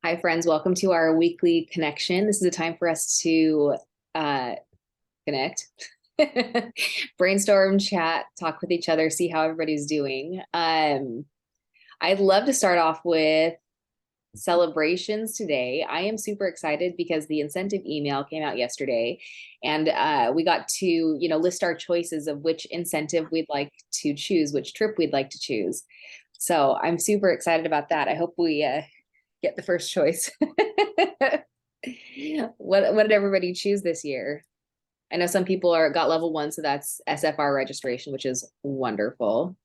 Hi, friends. Welcome to our weekly connection. This is a time for us to connect, brainstorm, chat, talk with each other, see how everybody's doing. I'd love to start off with celebrations today. I am super excited because the incentive email came out yesterday, and we got to, list our choices of which incentive we'd like to choose, which trip we'd like to choose. So I'm super excited about that. I hope we get the first choice. What did everybody choose this year? I know some people got level 1, so that's SFR registration, which is wonderful.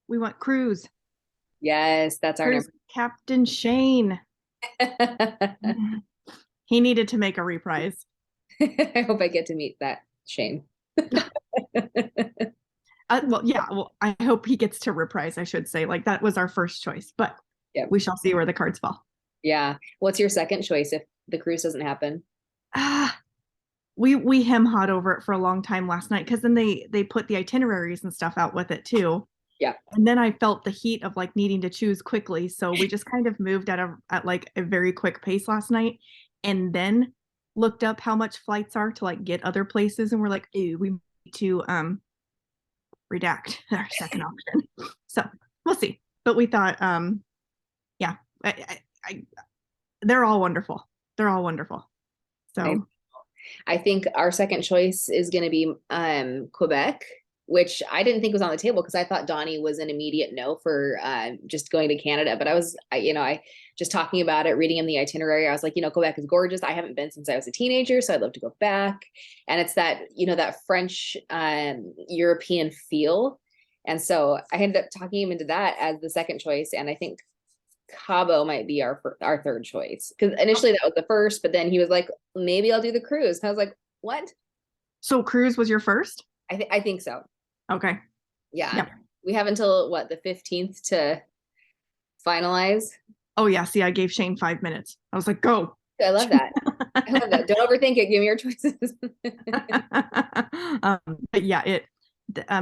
We want cruise. Yes, that's our number. Captain Shane. He needed to make a reprise. I hope I get to meet that Shane. Well, I hope he gets to reprise, I should say. Like, that was our first choice, but Yep. we shall see where the cards fall. Yeah. What's your second choice if the cruise doesn't happen? We hem-hawed over it for a long time last night because then they put the itineraries and stuff out with it too. Yeah. And then I felt the heat of like needing to choose quickly. So we just kind of moved at like a very quick pace last night, and then looked up how much flights are to like get other places, and we're like, ew, we need to redact our second option. So we'll see. But we thought, yeah, they're all wonderful. They're all wonderful. So I think our second choice is going to be Quebec, which I didn't think was on the table because I thought Donnie was an immediate no for just going to Canada. But I just talking about it, reading in the itinerary, I was like, Quebec is gorgeous. I haven't been since I was a teenager, so I'd love to go back. And it's that, that French European feel. And so I ended up talking him into that as the second choice. And I think Cabo might be our third choice, because initially that was the first, but then he was like, maybe I'll do the cruise. And I was like, what? So cruise was your first? I think so. Okay. Yeah. Yep. We have until what, the 15th to finalize. Oh yeah. See, I gave Shane 5 minutes. I was like, go. I love that. I love that. Don't overthink it. Give me your choices. But yeah,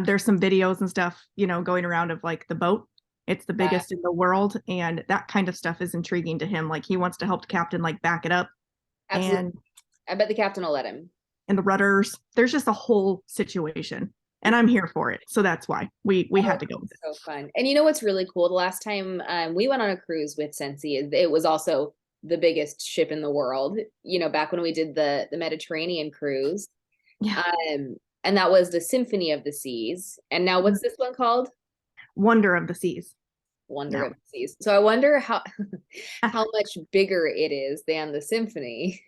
there's some videos and stuff, going around of like the boat. It's the biggest in the world, and that kind of stuff is intriguing to him. Like, he wants to help the captain like back it up. Absolutely. And I bet the captain will let him. And the rudders. There's just a whole situation, and I'm here for it. So that's why we had to go with it. So fun. And you know what's really cool? The last time we went on a cruise with Scentsy, it was also the biggest ship in the world. Back when we did the Mediterranean cruise. Yeah. And that was the Symphony of the Seas. And now what's this one called? Wonder of the Seas. Wonder of the Seas. So I wonder how much bigger it is than the Symphony.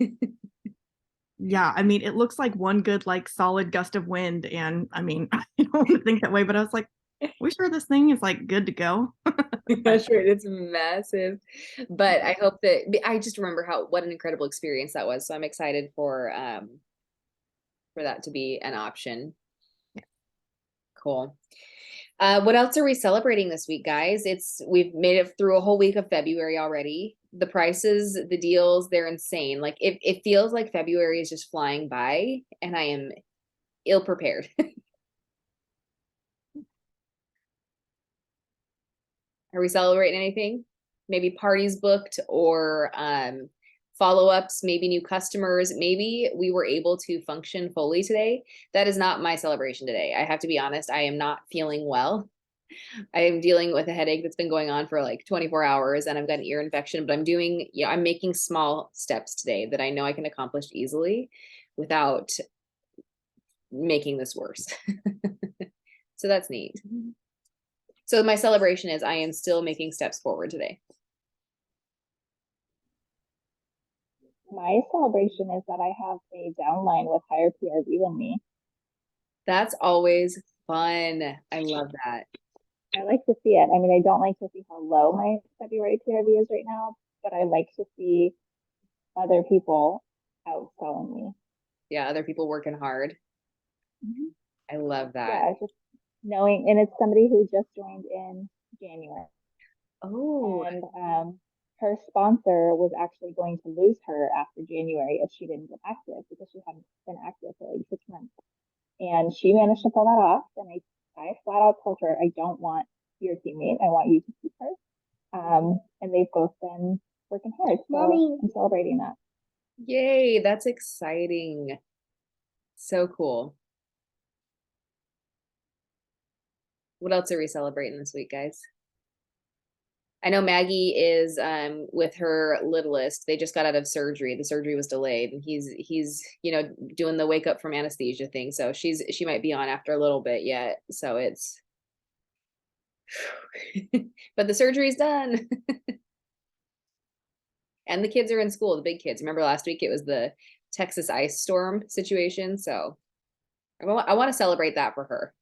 Yeah, I mean, it looks like one good, like, solid gust of wind. And I mean, I don't want to think that way, but I was like, we sure this thing is like good to go? That's right. It's massive. But I hope that I just remember what an incredible experience that was. So I'm excited for that to be an option. Cool. What else are we celebrating this week, guys? We've made it through a whole week of February already. The prices, the deals, they're insane. Like it feels like February is just flying by, and I am ill prepared. Are we celebrating anything? Maybe parties booked, or follow-ups, maybe new customers. Maybe we were able to function fully today. That is not my celebration today. I have to be honest. I am not feeling well. I am dealing with a headache that's been going on for like 24 hours, and I've got an ear infection, but I'm making small steps today that I know I can accomplish easily without making this worse. So that's neat. So my celebration is I am still making steps forward today. My celebration is that I have a downline with higher PRV than me. That's always fun. I love that. I like to see it. I mean, I don't like to see how low my February PRV is right now, but I like to see other people outselling me. Yeah, other people working hard. Mm-hmm. I love that. Yeah, just knowing, and it's somebody who just joined in January. Oh. And her sponsor was actually going to lose her after January if she didn't get active, because she hadn't been active for like 6 months. And she managed to pull that off. And I flat out told her, I don't want your teammate. I want you to keep her. And they've both been working hard. So I'm celebrating that. Yay, that's exciting. So cool. What else are we celebrating this week, guys? I know Maggie is with her littlest. They just got out of surgery. The surgery was delayed, and he's doing the wake up from anesthesia thing. So she might be on after a little bit yet. So it's but the surgery's done. And the kids are in school, the big kids. Remember last week it was the Texas ice storm situation. So I want to celebrate that for her.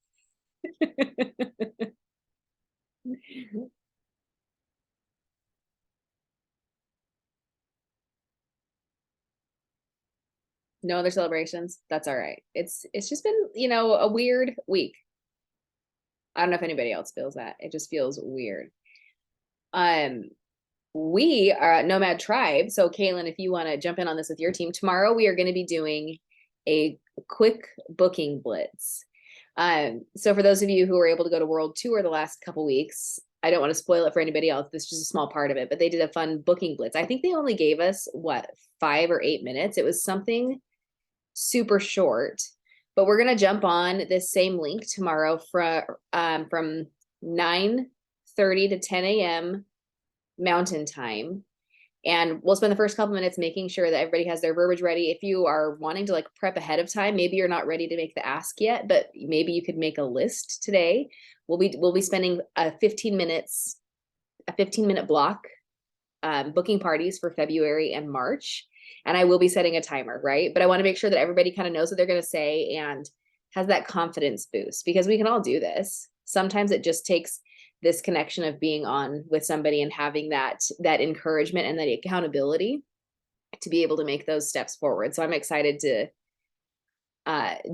No other celebrations. That's all right. It's just been, a weird week. I don't know if anybody else feels that. It just feels weird. We are at Nomad Tribe. So Kaylin, if you want to jump in on this with your team, tomorrow we are going to be doing a quick booking blitz. So for those of you who were able to go to World Tour the last couple weeks, I don't want to spoil it for anybody else. This is just a small part of it, but they did a fun booking blitz. I think they only gave us 5 or 8 minutes. It was something super short, but we're going to jump on this same link tomorrow from 9:30 to 10 a.m. Mountain Time. And we'll spend the first couple minutes making sure that everybody has their verbiage ready. If you are wanting to prep ahead of time, maybe you're not ready to make the ask yet, but maybe you could make a list today. We'll be spending a 15-minute block booking parties for February and March. And I will be setting a timer, right? But I want to make sure that everybody kind of knows what they're going to say and has that confidence boost, because we can all do this. Sometimes it just takes this connection of being on with somebody and having that encouragement and that accountability to be able to make those steps forward. So I'm excited to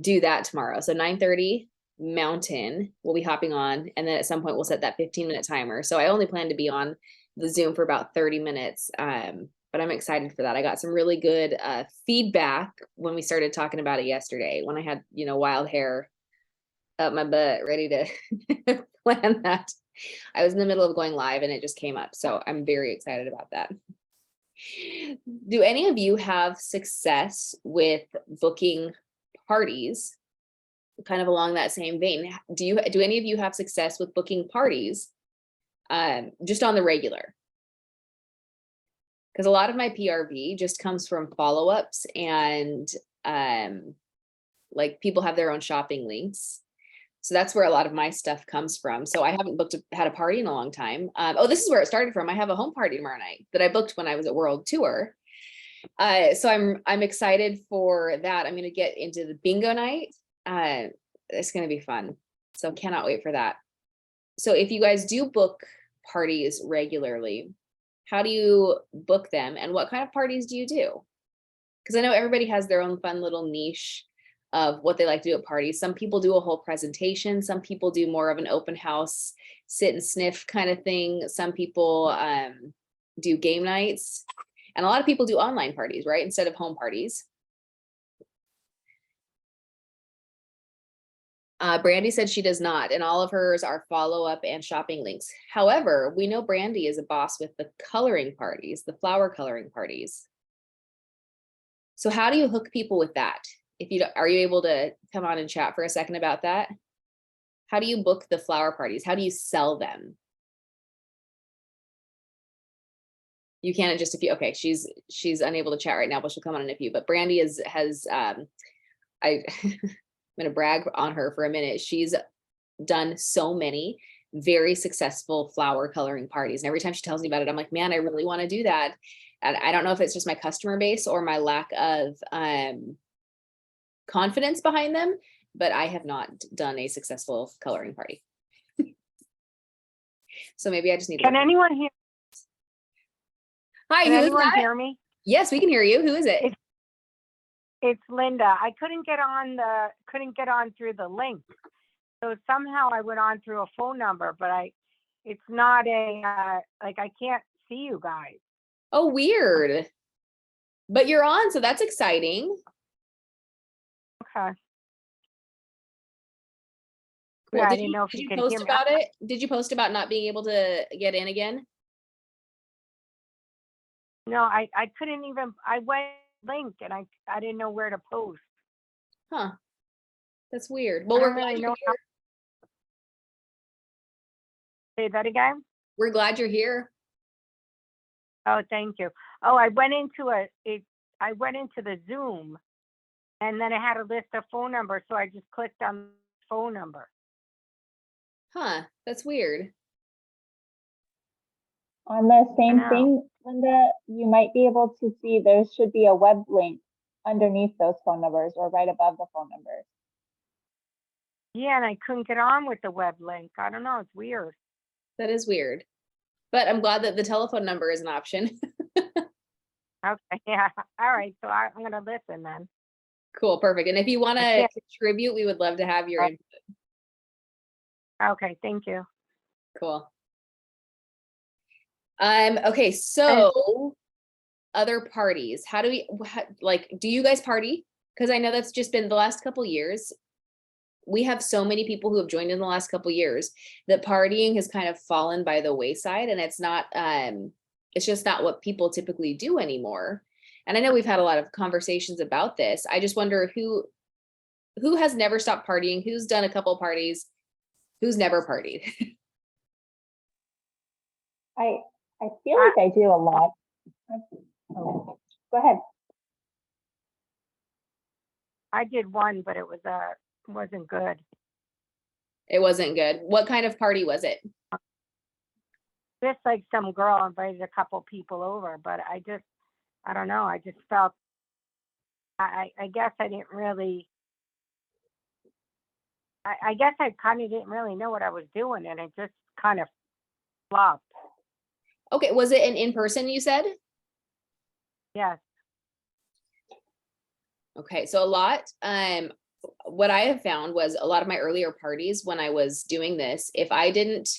do that tomorrow. So 9:30 Mountain, we'll be hopping on. And then at some point we'll set that 15-minute timer. So I only plan to be on the Zoom for about 30 minutes. But I'm excited for that. I got some really good feedback when we started talking about it yesterday, when I had, wild hair up my butt ready to plan that. I was in the middle of going live and it just came up. So I'm very excited about that. Do any of you have success with booking parties? Kind of along that same vein, do any of you have success with booking parties just on the regular? Because a lot of my PRV just comes from follow-ups and people have their own shopping links. So that's where a lot of my stuff comes from. So I haven't had a party in a long time. This is where it started from. I have a home party tomorrow night that I booked when I was at World Tour. So I'm excited for that. I'm going to get into the bingo night. It's going to be fun. So cannot wait for that. So if you guys do book parties regularly, how do you book them and what kind of parties do you do? Because I know everybody has their own fun little niche of what they like to do at parties. Some people do a whole presentation. Some people do more of an open house, sit and sniff kind of thing. Some people do game nights. And a lot of people do online parties, right? Instead of home parties. Brandy said she does not, and all of hers are follow-up and shopping links. However, we know Brandy is a boss with the coloring parties, the flower coloring parties. So how do you hook people with that? Are you able to come on and chat for a second about that? How do you book the flower parties? How do you sell them? You can't just okay, she's unable to chat right now, but she'll come on in a few. But Brandy has I'm gonna brag on her for a minute. She's done so many very successful flower coloring parties. And every time she tells me about it, I'm like, man, I really want to do that. And I don't know if it's just my customer base or my lack of confidence behind them, but I have not done a successful coloring party. So maybe I just need to. Can anyone hear? Hi, Can who is anyone that? hear me? Yes, we can hear you. Who is it? It's Linda. I couldn't get on through the link. So somehow I went on through a phone number, but it's not I can't see you guys. Oh, weird. But you're on, so that's exciting. Okay. Well, I did didn't you, know if did you you could post hear me. about it? Did you post about not being able to get in again? No, I couldn't even, I went link and I didn't know where to post. Huh. That's weird. Well, I we're don't glad really you're know here. Say that again? We're glad you're here. Oh, thank you. Oh, I went into I went into the Zoom and then it had a list of phone numbers, so I just clicked on the phone number. Huh. That's weird. On the same know. thing, Linda, you might be able to see there should be a web link underneath those phone numbers or right above the phone numbers. Yeah, and I couldn't get on with the web link. I don't know, it's weird. That is weird. But I'm glad that the telephone number is an option. Okay, yeah. All right, so I'm gonna listen then. Cool. Perfect. And if you want to can't- contribute, we would love to have your Right. input. Okay, thank you. Cool. Okay, so other parties. How do we like, do you guys party? Because I know that's just been the last couple years. We have so many people who have joined in the last couple years that partying has kind of fallen by the wayside, and it's just not what people typically do anymore. And I know we've had a lot of conversations about this. I just wonder who has never stopped partying, who's done a couple parties, who's never partied. I feel like I do a lot. Oh, go ahead. I did one, but it wasn't good. It wasn't good. What kind of party was it? Just like some girl invited a couple people over, but I don't know, I just felt, I guess I didn't really, I guess I kind of didn't really know what I was doing, and it just kind of flopped. Okay, was it an in-person, you said? Yes. Okay, so a lot, what I have found was a lot of my earlier parties when I was doing this, if I didn't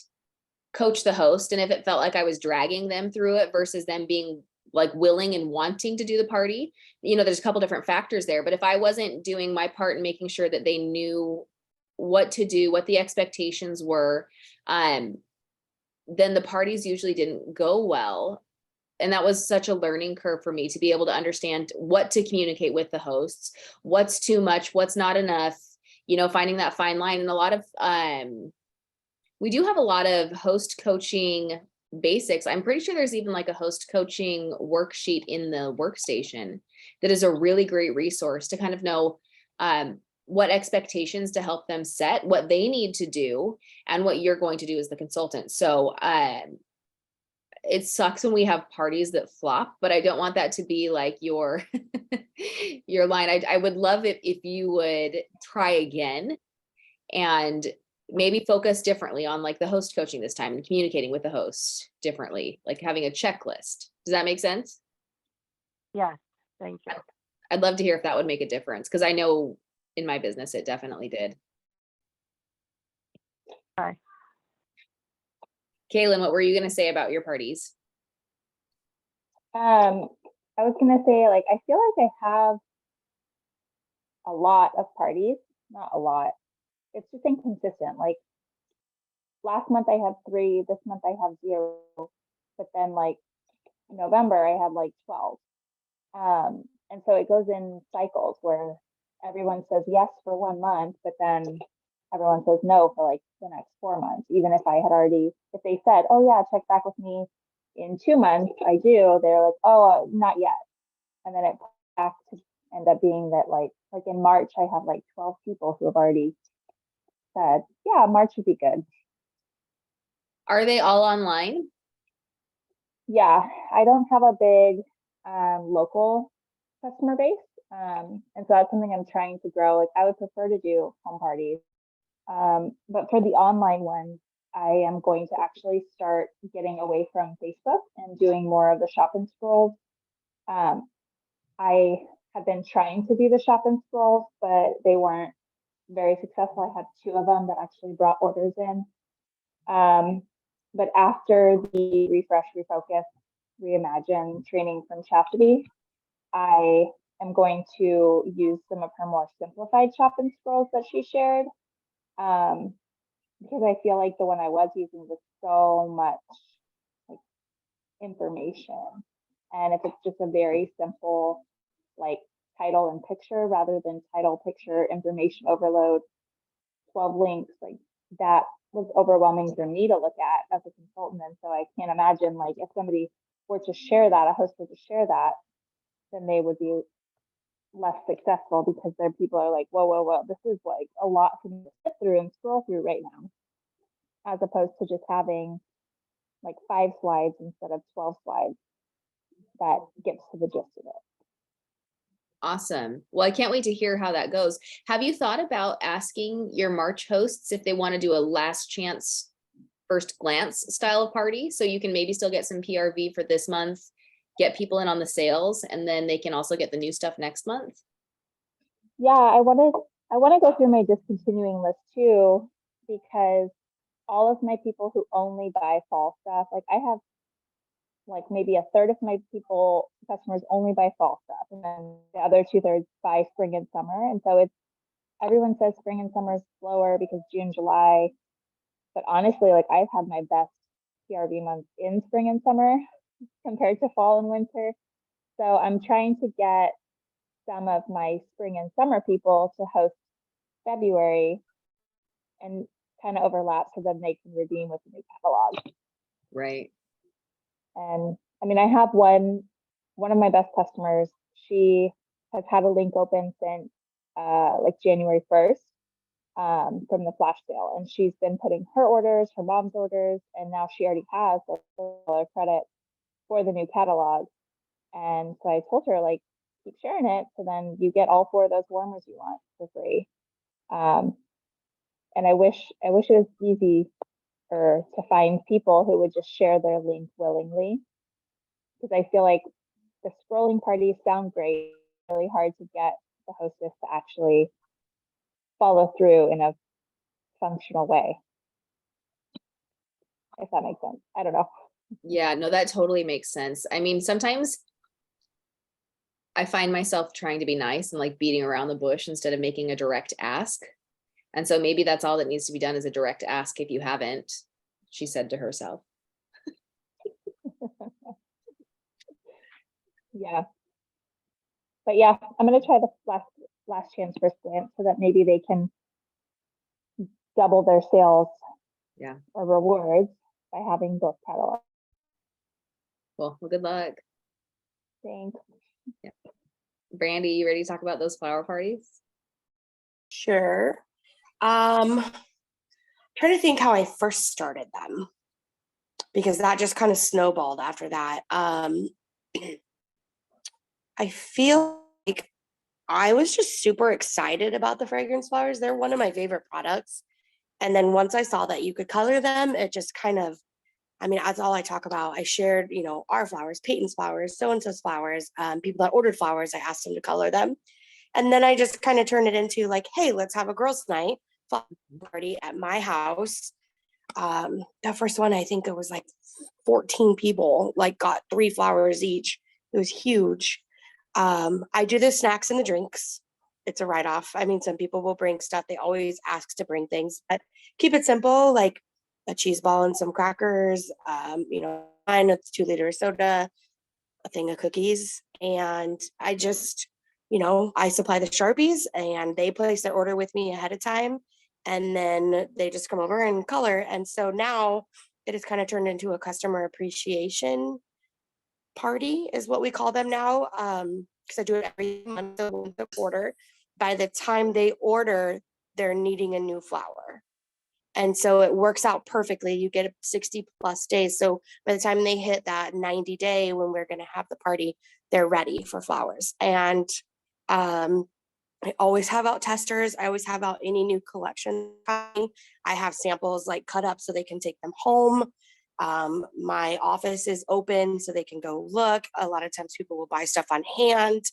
coach the host and if it felt like I was dragging them through it versus them being like willing and wanting to do the party, there's a couple different factors there. But if I wasn't doing my part and making sure that they knew what to do, what the expectations were, then the parties usually didn't go well. And that was such a learning curve for me to be able to understand what to communicate with the hosts, what's too much, what's not enough, finding that fine line. And a lot of, we do have a lot of host coaching basics. I'm pretty sure there's even like a host coaching worksheet in the workstation that is a really great resource to kind of know, what expectations to help them set, what they need to do, and what you're going to do as the consultant. So, it sucks when we have parties that flop, but I don't want that to be like your your line. I would love it if you would try again and maybe focus differently on like the host coaching this time and communicating with the host differently, like having a checklist. Does that make sense? Yes, thank you. I'd love to hear if that would make a difference, because I know in my business it definitely did. Bye. Kaylin, what were you going to say about your parties? I was gonna say, like, I feel like I have a lot of parties, not a lot. It's just inconsistent. Like last month I had 3, this month I have 0, but then like in November I had like 12. And so it goes in cycles where everyone says yes for 1 month, but then everyone says no for like the next 4 months. Even if if they said, oh yeah, check back with me in 2 months, I do, they're like, oh, not yet. And then it back to end up being that like in March, I have like 12 people who have already said, yeah, March would be good. Are they all online? Yeah, I don't have a big local customer base. And so that's something I'm trying to grow. Like I would prefer to do home parties. But for the online ones, I am going to actually start getting away from Facebook and doing more of the shop and scrolls. I have been trying to do the shop and scrolls, but they weren't very successful. I had 2 of them that actually brought orders in. But after the refresh, refocus, reimagine training from Chastity, I am going to use some of her more simplified shop and scrolls that she shared. because I feel like the one I was using was so much like information. And if it's just a very simple like title and picture rather than title, picture, information overload, 12 links, like that was overwhelming for me to look at as a consultant. And so I can't imagine like if somebody were to share that, a host were to share that, then they would be less successful because their people are like, whoa, whoa, whoa, this is like a lot for me to sit through and scroll through right now, as opposed to just having like 5 slides instead of 12 slides that gets to the gist of it. Awesome. Well, I can't wait to hear how that goes. Have you thought about asking your March hosts if they want to do a last chance first glance style of party, so you can maybe still get some PRV for this month, get people in on the sales, and then they can also get the new stuff next month? Yeah, I want to go through my discontinuing list too, because all of my people who only buy fall stuff, like I have like maybe a third of my customers only buy fall stuff, and then the other 2/3 buy spring and summer. And so everyone says spring and summer is slower because June, July, but honestly, like I've had my best PRV months in spring and summer compared to fall and winter. So I'm trying to get some of my spring and summer people to host February and kind of overlap so then they can redeem with the new catalog. Right. And I mean, I have one of my best customers. She has had a link open since like January 1st from the flash sale, and she's been putting her orders, her mom's orders, and now she already has a $4 credit for the new catalog. And so I told her, like, keep sharing it, so then you get all 4 of those warmers you want for free. And I wish it was easy to find people who would just share their link willingly, because I feel like the scrolling parties sound great, really hard to get the hostess to actually follow through in a functional way, if that makes sense. I don't know. Yeah, no, that totally makes sense. I mean, sometimes I find myself trying to be nice and like beating around the bush instead of making a direct ask. And so maybe that's all that needs to be done, is a direct ask if you haven't, she said to herself. Yeah. But yeah, I'm gonna try the last chance first glance so that maybe they can double their sales, Yeah. or rewards, by having both catalogs. Well, good luck. Thanks. Yeah. Brandy, you ready to talk about those flower parties? Sure. Trying to think how I first started them, because that just kind of snowballed after that. I feel like I was just super excited about the fragrance flowers. They're one of my favorite products. And then once I saw that you could color them, it just kind of, I mean, that's all I talk about. I shared, our flowers, Peyton's flowers, so-and-so's flowers, people that ordered flowers, I asked them to color them. And then I just kind of turned it into like, hey, let's have a girls' night party at my house. That first one, I think it was like 14 people, like got 3 flowers each. It was huge. I do the snacks and the drinks. It's a write-off. I mean, some people will bring stuff. They always ask to bring things, but keep it simple, like a cheese ball and some crackers, mine, it's 2 liters soda, a thing of cookies. And I just, I supply the Sharpies and they place their order with me ahead of time. And then they just come over and color. And so now it has kind of turned into a customer appreciation party, is what we call them now. Because I do it every month, a quarter. By the time they order, they're needing a new flower. And so it works out perfectly. You get 60 plus days. So by the time they hit that 90 day when we're going to have the party, they're ready for flowers. And I always have out testers. I always have out any new collection. I have samples like cut up so they can take them home. My office is open so they can go look. A lot of times people will buy stuff on hand.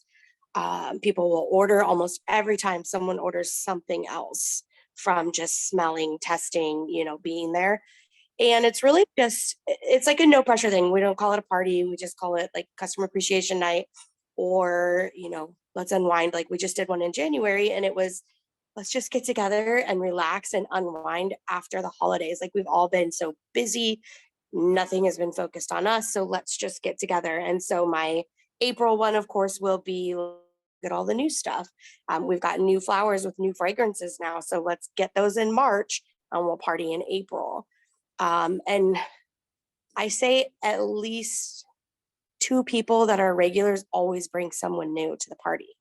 People will order almost every time someone orders something else from just smelling, testing, being there. And it's really just, it's like a no pressure thing. We don't call it a party. We just call it like customer appreciation night, or, let's unwind. Like we just did one in January and it was let's just get together and relax and unwind after the holidays. Like we've all been so busy, nothing has been focused on us. So let's just get together. And so my April one, of course, will be get all the new stuff. We've got new flowers with new fragrances now. So let's get those in March and we'll party in April. And I say at least 2 people that are regulars always bring someone new to the party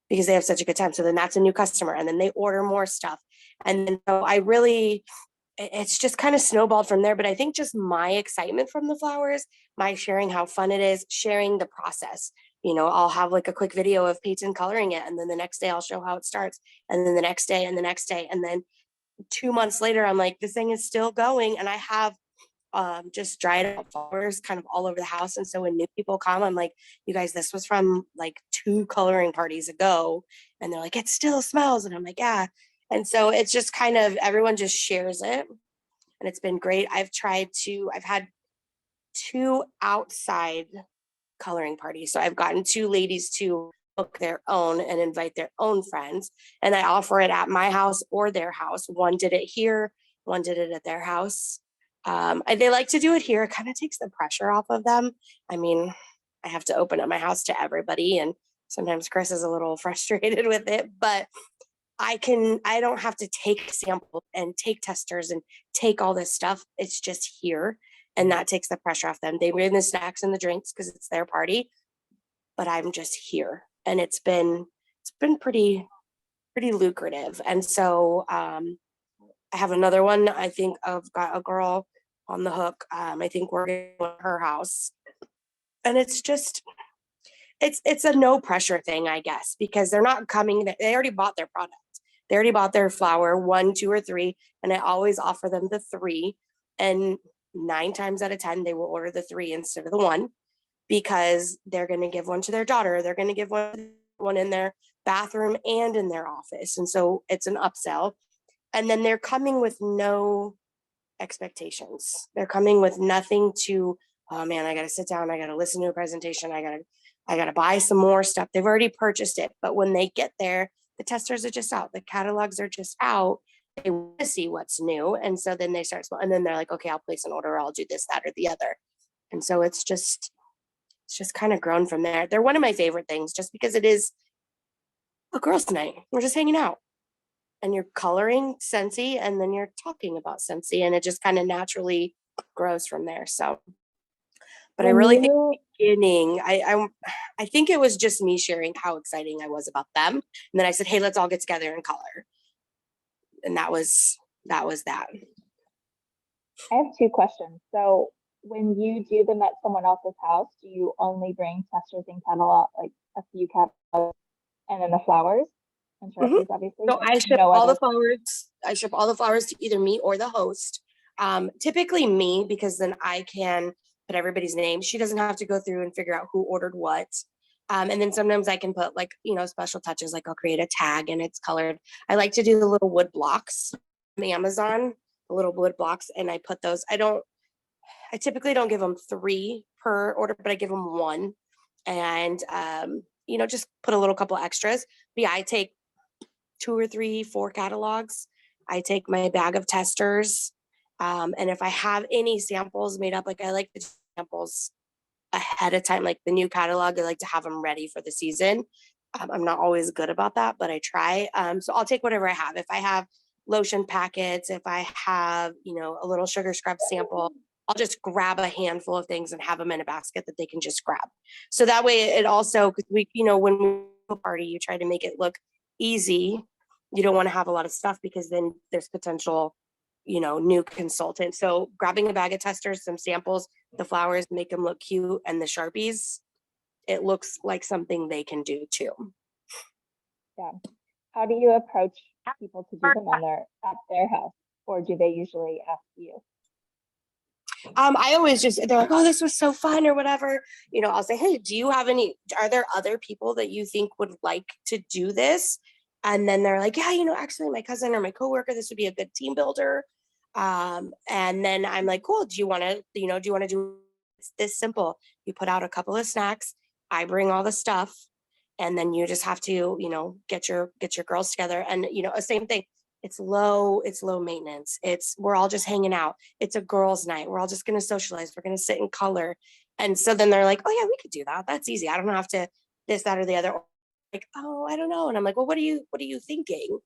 because they have such a good time. So then that's a new customer and then they order more stuff. And then so I really, it's just kind of snowballed from there. But I think just my excitement from the flowers, my sharing how fun it is, sharing the process. You know, I'll have like a quick video of Peyton coloring it. And then the next day I'll show how it starts. And then the next day and the next day. And then 2 months later, I'm like, this thing is still going. And I have just dried out flowers kind of all over the house. And so when new people come, I'm like, you guys, this was from like 2 coloring parties ago. And they're like, it still smells. And I'm like, yeah. And so it's just kind of, everyone just shares it. And it's been great. I've had 2 outside coloring parties. So I've gotten 2 ladies to book their own and invite their own friends. And I offer it at my house or their house. One did it here, one did it at their house. They like to do it here. It kind of takes the pressure off of them. I mean, I have to open up my house to everybody, and sometimes Chris is a little frustrated with it, but I don't have to take samples and take testers and take all this stuff. It's just here. And that takes the pressure off them. They bring the snacks and the drinks because it's their party, but I'm just here. And it's been pretty lucrative. And so I have another one. I think I've got a girl on the hook. I think we're going to her house. And it's just, it's a no pressure thing, I guess, because they're not coming. They already bought their product. They already bought their flower, 1, 2, or 3. And I always offer them the 3. And 9 times out of 10, they will order the 3 instead of the 1 because they're going to give one to their daughter. They're going to give one in their bathroom and in their office. And so it's an upsell. And then they're coming with no expectations. They're coming with nothing to, oh man, I got to sit down. I got to listen to a presentation. I got to buy some more stuff. They've already purchased it. But when they get there, the testers are just out. The catalogs are just out. They want to see what's new. And so then they start, and then they're like, okay, I'll place an order. I'll do this, that, or the other. And so it's just kind of grown from there. They're one of my favorite things just because it is a girls' night. We're just hanging out. And you're coloring Scentsy, and then you're talking about Scentsy, and it just kind of naturally grows from there. So, but I really think in the beginning, I think it was just me sharing how exciting I was about them, and then I said, "Hey, let's all get together and color," and that was that. I have 2 questions. So when you do them at someone else's house, do you only bring testers and catalog, like a few catalogs, and then the flowers and trophies, obviously? So I ship all the flowers. I ship all the flowers to either me or the host. Typically me, because then I can put everybody's name. She doesn't have to go through and figure out who ordered what. And then sometimes I can put like, special touches, like I'll create a tag and it's colored. I like to do the little wood blocks from Amazon, the little wood blocks, and I put those. I typically don't give them 3 per order, but I give them 1. And, just put a little couple extras. But yeah, I take 2 or 3, 4 catalogs. I take my bag of testers. And if I have any samples made up, like I like the samples ahead of time, like the new catalog, I like to have them ready for the season. I'm not always good about that, but I try. So I'll take whatever I have. If I have lotion packets, if I have, a little sugar scrub sample, I'll just grab a handful of things and have them in a basket that they can just grab. So that way it also, because when we go party, you try to make it look easy. You don't want to have a lot of stuff because then there's potential, new consultant. So grabbing a bag of testers, some samples, the flowers, make them look cute, and the Sharpies, it looks like something they can do too. Yeah. How do you approach people to do them at their house, or do they usually ask you? I always they're like, oh, this was so fun or whatever. I'll say, hey, are there other people that you think would like to do this? And then they're like, yeah, actually my cousin or my coworker, this would be a good team builder. And then I'm like, cool. Do you want to do this simple? You put out a couple of snacks. I bring all the stuff. And then you just have to, get your girls together. And, same thing. It's low maintenance. We're all just hanging out. It's a girls' night. We're all just going to socialize. We're going to sit and color. And so then they're like, oh yeah, we could do that. That's easy. I don't have to this, that, or the other. Like, oh, I don't know. And I'm like, well, what are you thinking?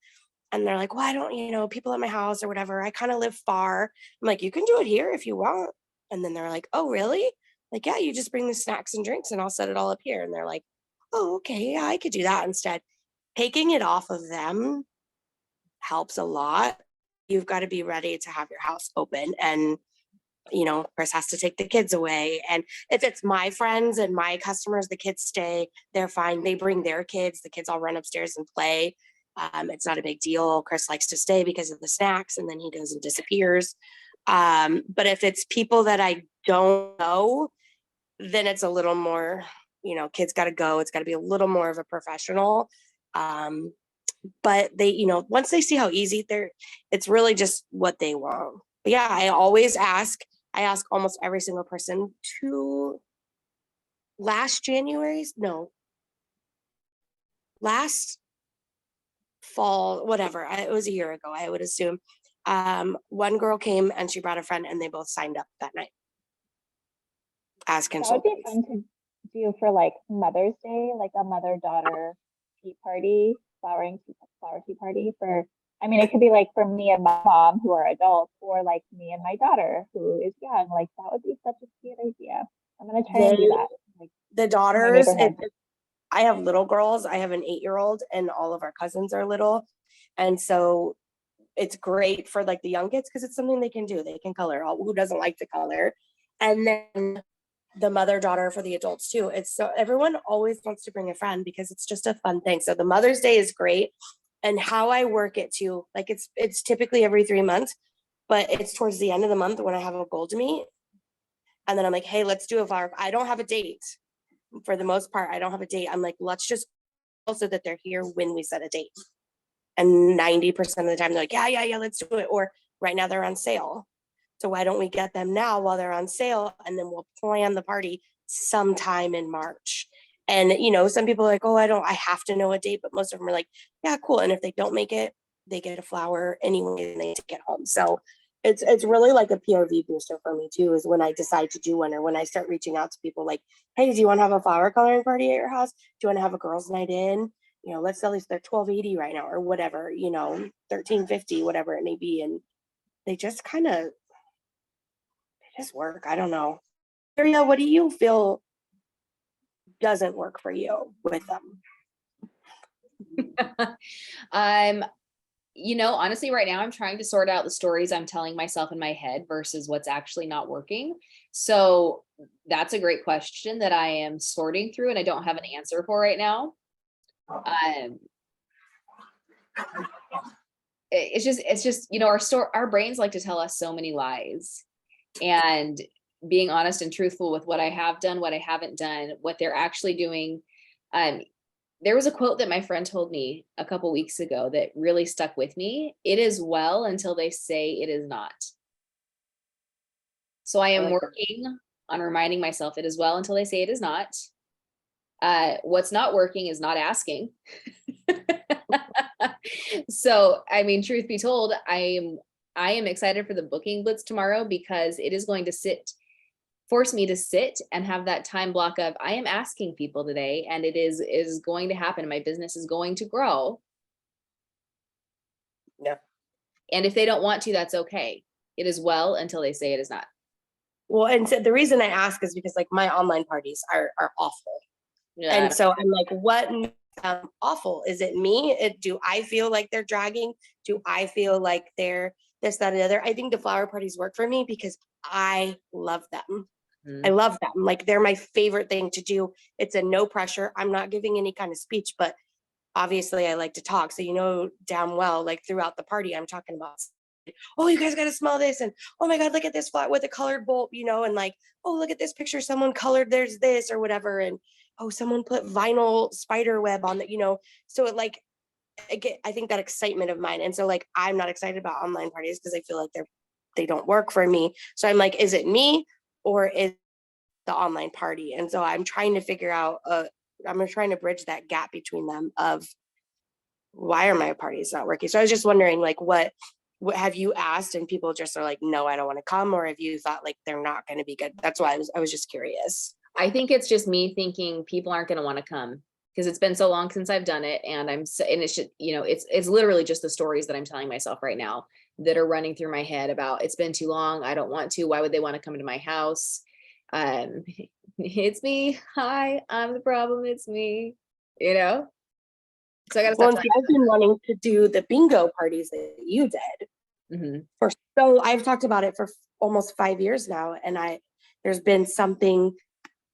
And they're like, well, I don't, people at my house or whatever. I kind of live far. I'm like, you can do it here if you want. And then they're like, oh, really? Like, yeah, you just bring the snacks and drinks and I'll set it all up here. And they're like, oh, okay, yeah, I could do that instead. Taking it off of them helps a lot. You've got to be ready to have your house open. And, Chris has to take the kids away. And if it's my friends and my customers, the kids stay, they're fine. They bring their kids. The kids all run upstairs and play. It's not a big deal. Chris likes to stay because of the snacks, and then he goes and disappears. But if it's people that I don't know, then it's a little more, kids got to go. It's got to be a little more of a professional. But they, once they see how easy it's really just what they want. But yeah, I ask almost every single person to last fall, whatever. It was a year ago, I would assume. One girl came and she brought a friend and they both signed up that night as That would be consultants. fun to do for like Mother's Day, like a mother-daughter tea party, flower tea party for, I mean, it could be like for me and my mom who are adults, or like me and my daughter who is young. Like that would be such a cute idea. I'm gonna try and do that. Like The in my daughters, neighborhood. I have little girls. I have an 8-year-old and all of our cousins are little. And so it's great for like the young kids because it's something they can do. They can color. Who doesn't like to color? And then the mother-daughter for the adults too. It's so everyone always wants to bring a friend because it's just a fun thing. So the Mother's Day is great. And how I work it too, like it's typically every 3 months, but it's towards the end of the month when I have a goal to meet. And then I'm like, hey, let's do a flower. I don't have a date. For the most part, I don't have a date. I'm like, let's just so that they're here when we set a date. And 90% of the time they're like, yeah, let's do it. Or right now they're on sale. So why don't we get them now while they're on sale? And then we'll plan the party sometime in March. And, some people are like, oh, I have to know a date, but most of them are like, yeah, cool. And if they don't make it, they get a flower anyway and they take it home. So it's really like a PRV booster for me too, is when I decide to do one, or when I start reaching out to people like, hey, do you want to have a flower coloring party at your house? Do you want to have a girls' night in? Let's sell these, they're $12.80 right now or whatever, $13.50, whatever it may be. And they just work. I don't know. Maria, what do you feel doesn't work for you with them? Honestly, right now I'm trying to sort out the stories I'm telling myself in my head versus what's actually not working. So that's a great question that I am sorting through and I don't have an answer for right now. It's just, our brains like to tell us so many lies, and being honest and truthful with what I have done, what I haven't done, what they're actually doing. There was a quote that my friend told me a couple weeks ago that really stuck with me. It is well until they say it is not. So I am working on reminding myself it is well until they say it is not. What's not working is not asking. So, I mean, truth be told, I am excited for the booking blitz tomorrow because it is going to force me to sit and have that time block of I am asking people today, and it is going to happen. My business is going to grow. Yeah. And if they don't want to, that's okay. It is well until they say it is not. Well, and so the reason I ask is because like my online parties are awful. Yeah. And so I'm like, what awful? Is it me? Do I feel like they're dragging? Do I feel like they're this, that, and the other? I think the flower parties work for me because I love them. I love them. Like they're my favorite thing to do. It's a no pressure. I'm not giving any kind of speech, but obviously I like to talk. So, damn well, like throughout the party, I'm talking about, oh, you guys got to smell this. And, oh my God, look at this flower with a colored bulb, and like, oh, look at this picture. Someone colored, there's this or whatever. And, oh, someone put vinyl spider web on that, so it like, I think that excitement of mine. And so like, I'm not excited about online parties because I feel like they don't work for me. So I'm like, is it me or is the online party? And so I'm trying to figure out trying to bridge that gap between them of why are my parties not working? So I was just wondering, like, what have you asked and people just are like, no, I don't want to come, or have you thought like they're not going to be good? That's why I was just curious. I think it's just me thinking people aren't going to want to come because it's been so long since I've done it, and and it should, it's literally just the stories that I'm telling myself right now that are running through my head about it's been too long. I don't want to. Why would they want to come to my house? Um, it's me. Hi, I'm the problem. It's me. You know. So I got to Well, stop. and see, I've been wanting to do the bingo parties that you did. So I've talked about it for almost 5 years now, and there's been something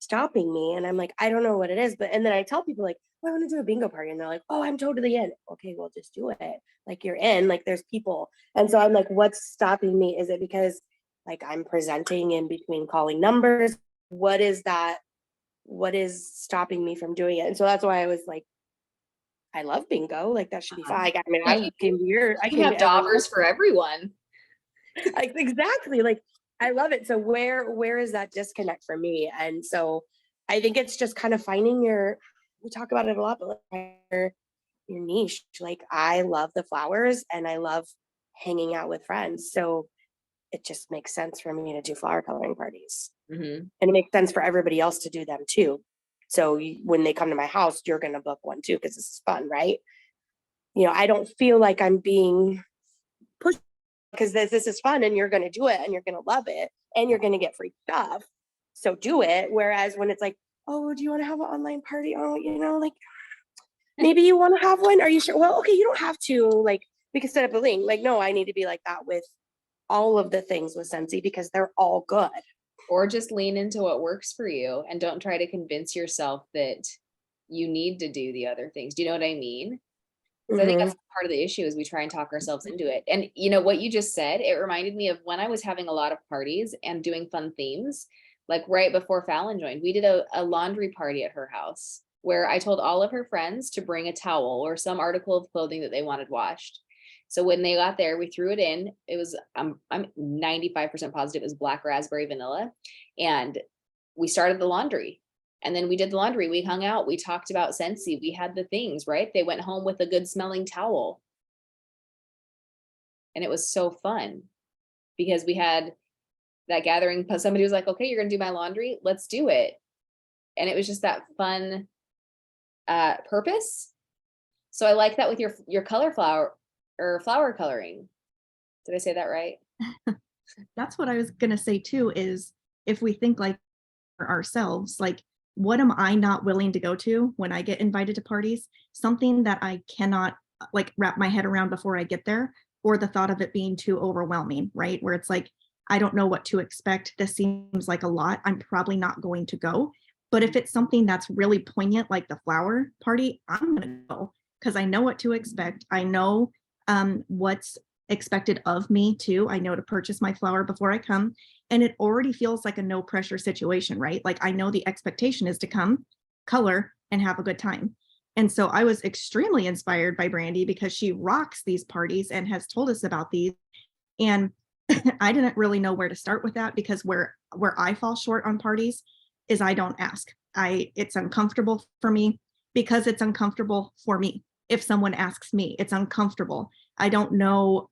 stopping me, and I'm like, I don't know what it is, but and then I tell people like, oh, I want to do a bingo party, and they're like, oh, I'm totally in. Okay, well, just do it. Like, you're in. Like, there's people, and so I'm like, what's stopping me? Is it because like I'm presenting in between calling numbers? What is that? What is stopping me from doing it? And so that's why I was like, I love bingo. Like, that should be fine. I mean, I came to You can have daubers for everyone. like, exactly. Like, I love it. So where is that disconnect for me? And so I think it's just kind of finding we talk about it a lot, but like your niche. Like, I love the flowers and I love hanging out with friends. So it just makes sense for me to do flower coloring parties. Mm-hmm. And it makes sense for everybody else to do them too. So when they come to my house, you're going to book one too, because this is fun, right? I don't feel like I'm being pushed because this is fun and you're going to do it and you're going to love it and you're going to get free stuff. So do it. Whereas when it's like, oh, do you want to have an online party? Oh, like maybe you want to have one. Are you sure? Well, okay, you don't have to. Like, we can set up a link. Like, no, I need to be like that with all of the things with Scentsy because they're all good. Or just lean into what works for you and don't try to convince yourself that you need to do the other things. Do you know what I mean? I think that's part of the issue is we try and talk ourselves into it. And what you just said, it reminded me of when I was having a lot of parties and doing fun themes, like right before Fallon joined, we did a laundry party at her house where I told all of her friends to bring a towel or some article of clothing that they wanted washed. So when they got there, we threw it in. It was, I'm 95% positive it was black raspberry vanilla. And we started the laundry. And then we did the laundry. We hung out. We talked about Scentsy. We had the things, right? They went home with a good smelling towel. And it was so fun because we had that gathering. Somebody was like, okay, you're going to do my laundry. Let's do it. And it was just that fun purpose. So I like that with your color flower or flower coloring. Did I say that right? That's what I was going to say too, is if we think like for ourselves, like, what am I not willing to go to when I get invited to parties? Something that I cannot like wrap my head around before I get there, or the thought of it being too overwhelming, right? Where it's like, I don't know what to expect. This seems like a lot. I'm probably not going to go. But if it's something that's really poignant, like the flower party, I'm going to go because I know what to expect. I know what's expected of me too. I know to purchase my flower before I come. And it already feels like a no pressure situation, right? Like, I know the expectation is to come, color, and have a good time. And so I was extremely inspired by Brandy because she rocks these parties and has told us about these. And I didn't really know where to start with that because where I fall short on parties is I don't ask. It's uncomfortable for me because it's uncomfortable for me. If someone asks me, it's uncomfortable. I don't know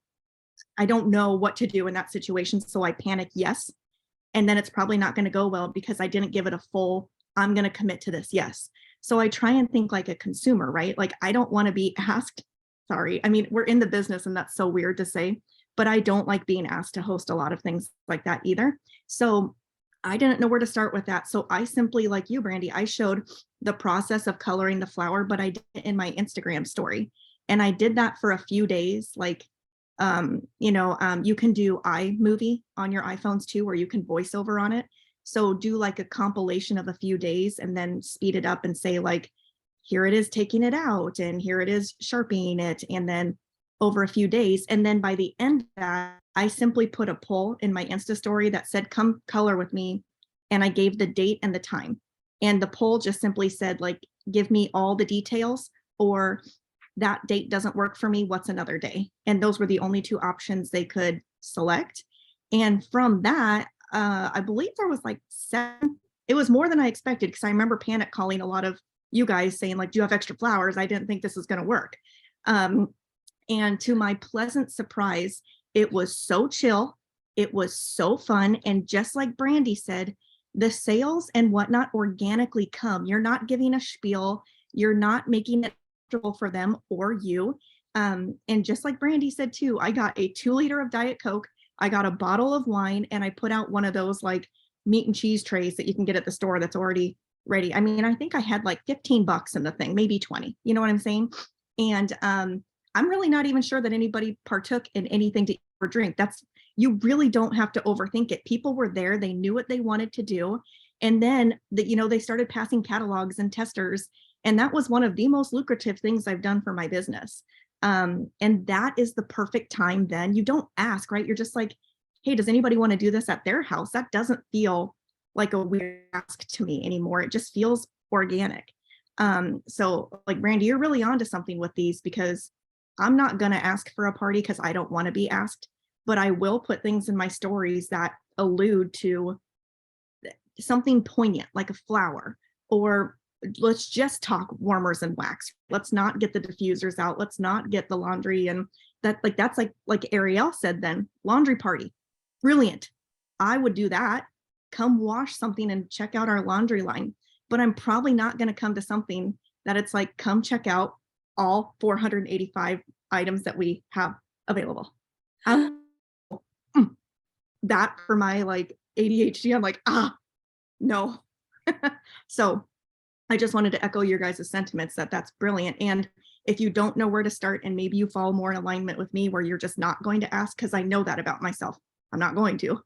what to do in that situation. So I panic, yes. And then it's probably not going to go well because I didn't give it a full, I'm going to commit to this, yes. So I try and think like a consumer, right? Like, I don't want to be asked, sorry. I mean, we're in the business and that's so weird to say, but I don't like being asked to host a lot of things like that either. So I didn't know where to start with that. So I simply, like you, Brandy, I showed the process of coloring the flower, but I did it in my Instagram story. And I did that for a few days, like, you can do iMovie on your iPhones too, where you can voice over on it. So do like a compilation of a few days and then speed it up and say like, here it is taking it out and here it is sharpening it. And then over a few days. And then by the end of that, I simply put a poll in my Insta story that said, come color with me. And I gave the date and the time. And the poll just simply said like, give me all the details, or that date doesn't work for me, what's another day? And those were the only two options they could select. And from that, I believe there was like 7, it was more than I expected because I remember panic calling a lot of you guys saying like, do you have extra flowers? I didn't think this was going to work. And to my pleasant surprise, it was so chill. It was so fun. And just like Brandy said, the sales and whatnot organically come. You're not giving a spiel. You're not making it comfortable for them or you. And just like Brandy said too, I got a 2-liter of Diet Coke. I got a bottle of wine, and I put out one of those like meat and cheese trays that you can get at the store that's already ready. I mean, I think I had like $15 in the thing, maybe 20. You know what I'm saying? And I'm really not even sure that anybody partook in anything to eat or drink. You really don't have to overthink it. People were there, they knew what they wanted to do. And then they started passing catalogs and testers. And that was one of the most lucrative things I've done for my business. And that is the perfect time then. You don't ask, right? You're just like, hey, does anybody want to do this at their house? That doesn't feel like a weird ask to me anymore. It just feels organic. So like Brandy, you're really onto something with these, because I'm not going to ask for a party because I don't want to be asked, but I will put things in my stories that allude to something poignant, like a flower, or let's just talk warmers and wax. Let's not get the diffusers out. Let's not get the laundry. And that's like Ariel said, then laundry party. Brilliant. I would do that. Come wash something and check out our laundry line. But I'm probably not going to come to something that it's like, come check out all 485 items that we have available. That for my like ADHD, I'm like, no. So I just wanted to echo your guys' sentiments that that's brilliant. And if you don't know where to start, and maybe you fall more in alignment with me where you're just not going to ask, because I know that about myself, I'm not going to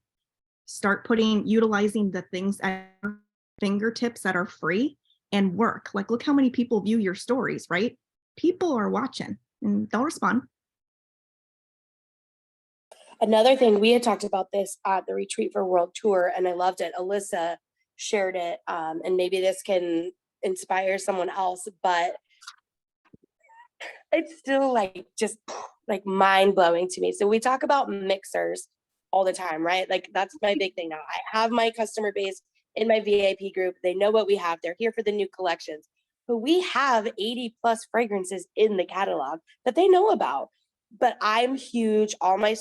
start utilizing the things at your fingertips that are free and work. Like, look how many people view your stories, right? People are watching and they'll respond. Another thing, we had talked about this at the Retreat for World Tour, and I loved it. Alyssa shared it, and maybe this can inspire someone else, but it's still like just like mind blowing to me. So we talk about mixers all the time, right? Like that's my big thing now. I have my customer base in my VIP group. They know what we have. They're here for the new collections. But we have 80 plus fragrances in the catalog that they know about. But I'm huge. All my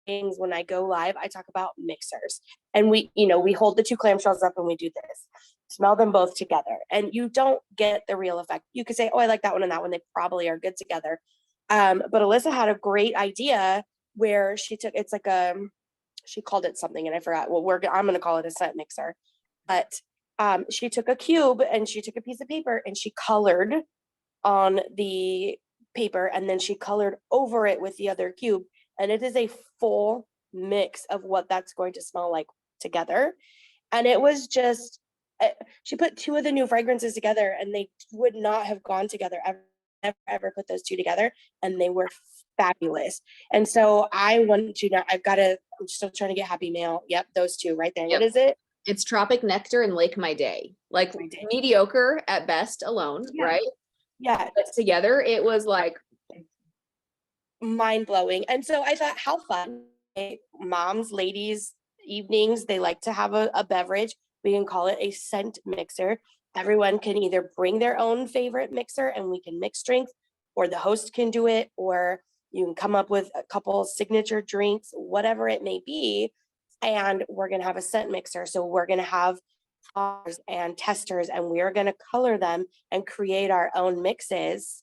things when I go live, I talk about mixers. And we hold the 2 clamshells up and we do this. Smell them both together. And you don't get the real effect. You could say, oh, I like that one and that one. They probably are good together. But Alyssa had a great idea where she took, it's like she called it something and I forgot. Well, I'm going to call it a scent mixer. But she took a cube and she took a piece of paper and she colored on the paper, and then she colored over it with the other cube. And it is a full mix of what that's going to smell like together. And it was just, she put 2 of the new fragrances together and they would not have gone together ever put those 2 together. And they were fabulous. And so I want to know, I'm still trying to get Happy Mail. Yep. Those 2 right there. Yep. What is it? It's Tropic Nectar and Lake My Day. Like mediocre at best alone, right? Yeah. But together it was like mind blowing. And so I thought, how fun. Moms, ladies, evenings, they like to have a beverage. We can call it a scent mixer. Everyone can either bring their own favorite mixer and we can mix drinks, or the host can do it, or you can come up with a couple signature drinks, whatever it may be. And we're going to have a scent mixer. So we're going to have and testers, and we're going to color them and create our own mixes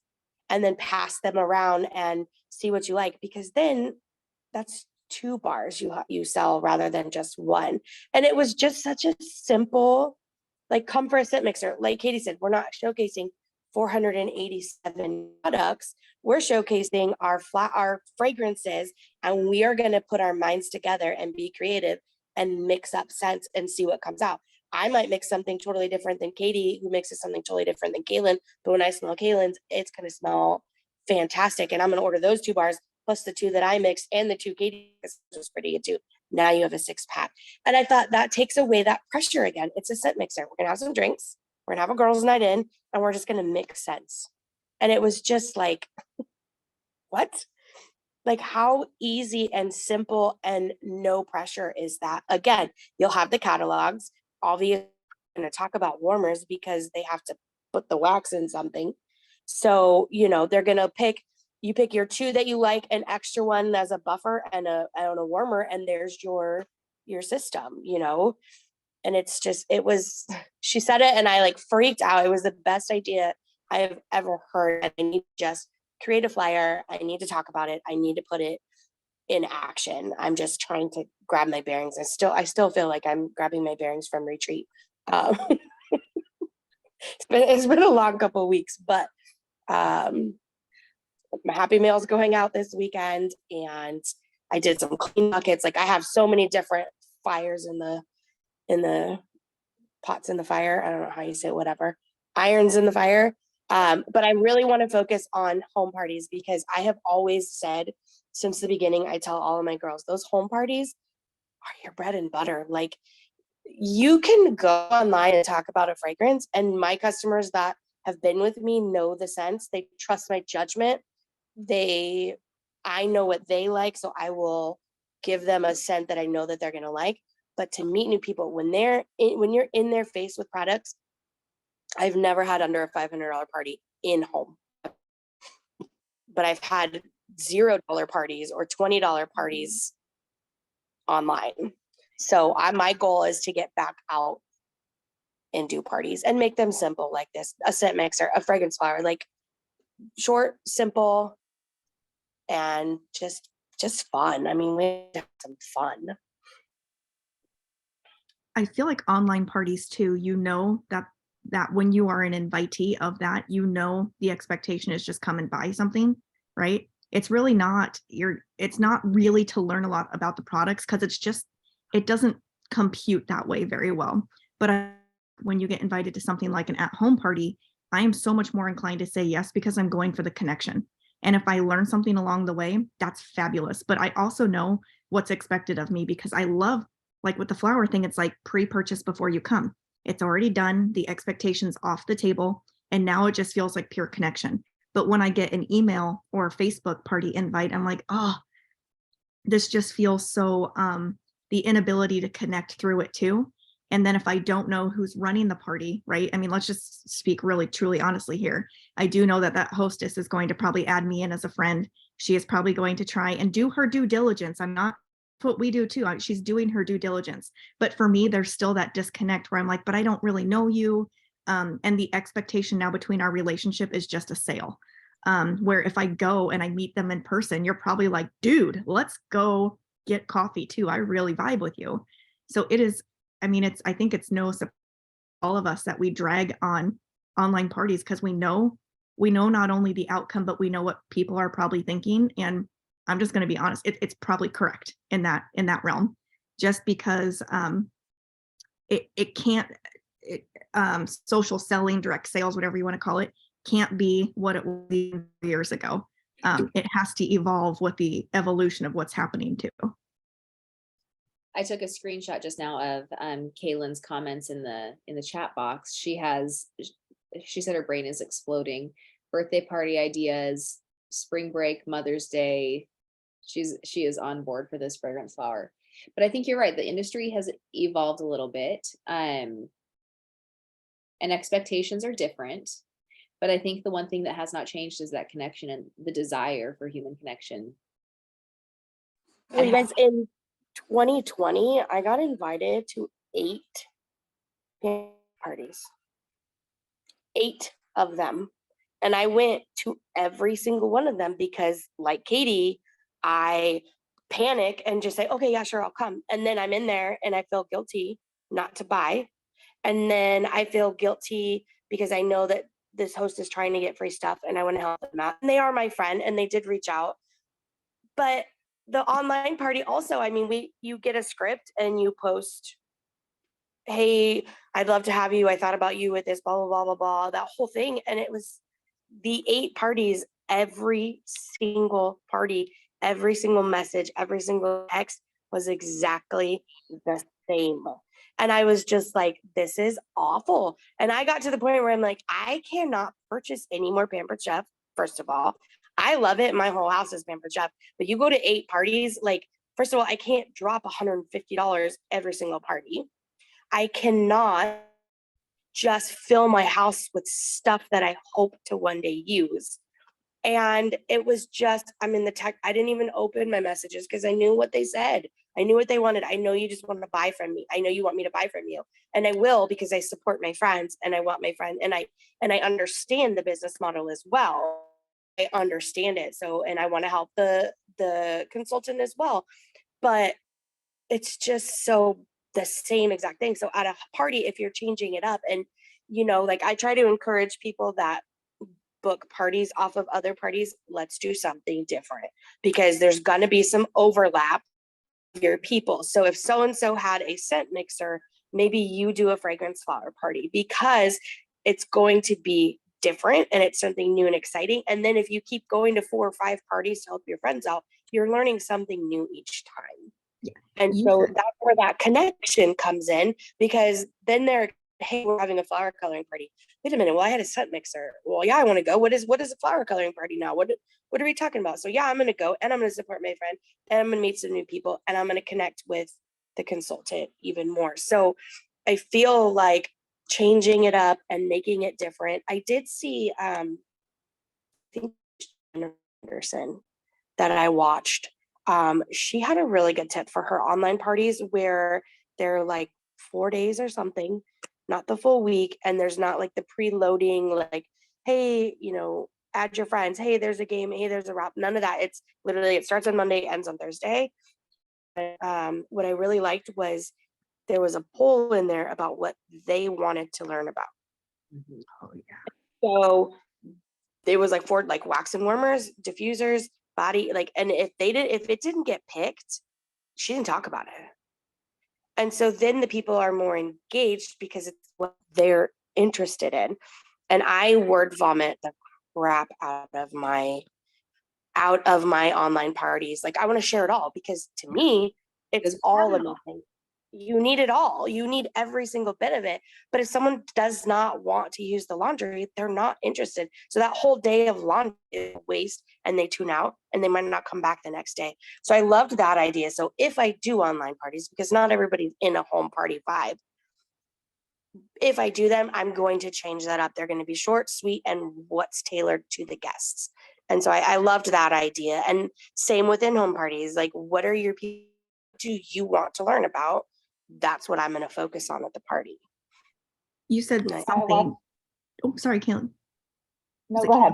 and then pass them around and see what you like, because then that's 2 bars you sell rather than just 1. And it was just such a simple, like, come for a scent mixer. Like Katie said, we're not showcasing 487 products. We're showcasing our fragrances, and we are going to put our minds together and be creative and mix up scents and see what comes out. I might mix something totally different than Katie, who mixes something totally different than Kaylin. But when I smell Kaylin's, it's going to smell fantastic. And I'm going to order those 2 bars plus the 2 that I mixed and the 2 Katie, which is pretty good too. Now you have a 6-pack. And I thought that takes away that pressure again. It's a scent mixer. We're going to have some drinks. We're going to have a girls' night in, and we're just going to mix scents. And it was just like, what? Like, how easy and simple and no pressure is that? Again, you'll have the catalogs. Obviously, I'm going to talk about warmers because they have to put the wax in something. So, you know, they're going to pick your 2 that you like, an extra one as a buffer and a warmer, and there's your system, you know. And it's just, she said it and I like freaked out. It was the best idea I have ever heard. And I need to just create a flyer. I need to talk about it. I need to put it in action. I'm just trying to grab my bearings. I still feel like I'm grabbing my bearings from retreat. It's been a long couple of weeks, but my Happy Meal's going out this weekend, and I did some clean buckets. Like I have so many different fires in the pots in the fire. I don't know how you say it, whatever. Irons in the fire. But I really want to focus on home parties, because I have always said since the beginning, I tell all of my girls, those home parties are your bread and butter. Like you can go online and talk about a fragrance, and my customers that have been with me know the scents. They trust my judgment. I know what they like, so I will give them a scent that I know that they're going to like. But to meet new people, when you're in their face with products, I've never had under a $500 party in home, but I've had $0 parties or $20 parties online. So my goal is to get back out and do parties and make them simple like this: a scent mixer, a fragrance flower, like short, simple, and just fun. I mean, we have some fun. I feel like online parties too, you know, that when you are an invitee of that, you know, the expectation is just come and buy something, right? It's really not, it's not really to learn a lot about the products, because it doesn't compute that way very well. But when you get invited to something like an at-home party, I am so much more inclined to say yes, because I'm going for the connection. And if I learn something along the way, that's fabulous. But I also know what's expected of me, because I love, like with the flower thing, it's like pre-purchase before you come. It's already done. The expectation's off the table. And now it just feels like pure connection. But when I get an email or a Facebook party invite, I'm like, oh, this just feels so, the inability to connect through it too. And then if I don't know who's running the party, right? I mean, let's just speak really, truly, honestly here. I do know that hostess is going to probably add me in as a friend. She is probably going to try and do her due diligence. I'm not what we do too. She's doing her due diligence. But for me, there's still that disconnect where I'm like, but I don't really know you. And the expectation now between our relationship is just a sale. Where if I go and I meet them in person, you're probably like, dude, let's go get coffee too. I really vibe with you. So it is, I mean, I think it's no surprise all of us that we drag on online parties, because we know not only the outcome, but we know what people are probably thinking. And I'm just going to be honest, it's probably correct in that realm, just because it can't, social selling, direct sales, whatever you want to call it, can't be what it was years ago. It has to evolve with the evolution of what's happening too. I took a screenshot just now of Kaylin's comments in the chat box. She said her brain is exploding. Birthday party ideas, spring break, Mother's Day. She is on board for this fragrance flower. But I think you're right. The industry has evolved a little bit, and expectations are different. But I think the one thing that has not changed is that connection and the desire for human connection. Well, you guys, in 2020, I got invited to 8 parties, 8 of them. And I went to every single one of them because, like Katie, I panic and just say, okay, yeah, sure, I'll come. And then I'm in there and I feel guilty not to buy. And then I feel guilty because I know that this host is trying to get free stuff and I want to help them out. And they are my friend and they did reach out. But the online party also, I mean, you get a script and you post, hey, I'd love to have you. I thought about you with this, blah, blah, blah, blah, blah, that whole thing. And it was the 8 parties, every single party, every single message, every single text was exactly the same. And I was just like, this is awful. And I got to the point where I'm like, I cannot purchase any more Pampered Chef, first of all. I love it. My whole house is Pampered Chef. But you go to 8 parties, like, first of all, I can't drop $150 every single party. I cannot just fill my house with stuff that I hope to one day use. And it was just, I'm in the tech, I didn't even open my messages because I knew what they said. I knew what they wanted. I know you just want to buy from me. I know you want me to buy from you. And I will, because I support my friends and I want my friend, and I understand the business model as well. I understand it. So, and I want to help the consultant as well. But it's just so the same exact thing. So at a party, if you're changing it up, and like I try to encourage people that book parties off of other parties, let's do something different, because there's going to be some overlap of your people. So if so and so had a scent mixer, maybe you do a fragrance flower party, because it's going to be different and it's something new and exciting. And then if you keep going to 4 or 5 parties to help your friends out, you're learning something new each time. Yeah. And so that's where that connection comes in, because then they're, hey, we're having a flower coloring party. Wait a minute, well, I had a scent mixer. Well, yeah, I want to go. What is a flower coloring party now? What are we talking about? So yeah, I'm going to go, and I'm going to support my friend, and I'm going to meet some new people, and I'm going to connect with the consultant even more. So I feel like changing it up and making it different. I did see, I think Anderson that I watched. She had a really good tip for her online parties, where they're like 4 days or something, not the full week. And there's not like the preloading, like, hey, add your friends. Hey, there's a game. Hey, there's a wrap. None of that. It's literally, it starts on Monday, ends on Thursday. What I really liked was there was a poll in there about what they wanted to learn about. Oh yeah. So it was like 4, like wax and warmers, diffusers, body, like, and if it didn't get picked, she didn't talk about it. And so then the people are more engaged because it's what they're interested in. And I word vomit the crap out of my online parties. Like, I want to share it all, because to me, it's all amazing. You need it all. You need every single bit of it. But if someone does not want to use the laundry, they're not interested. So that whole day of laundry is a waste, and they tune out, and they might not come back the next day. So I loved that idea. So if I do online parties, because not everybody's in a home party vibe, if I do them, I'm going to change that up. They're going to be short, sweet, and what's tailored to the guests. And so I loved that idea. And same with in-home parties. Like, what are your people, do you want to learn about? That's what I'm going to focus on at the party. You said Nice. something. Oh, sorry, Caitlin. No, go ahead.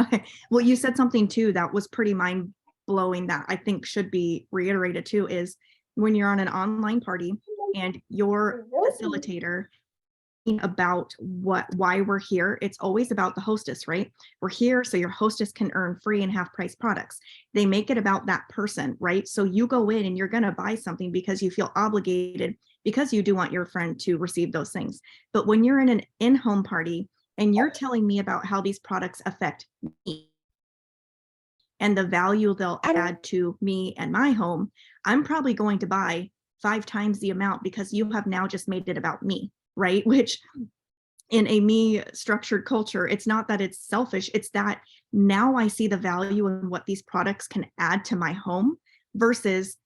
Okay. Well, you said something too that was pretty mind blowing that I think should be reiterated too, is when you're on an online party and your facilitator about why we're here, it's always about the hostess, right? We're here so your hostess can earn free and half price products. They make it about that person, right? So you go in and you're going to buy something because you feel obligated, because you do want your friend to receive those things. But when you're in an in-home party and you're telling me about how these products affect me and the value they'll add to me and my home, I'm probably going to buy 5 times the amount, because you have now just made it about me, right? Which in a me structured culture, it's not that it's selfish, it's that now I see the value in what these products can add to my home, versus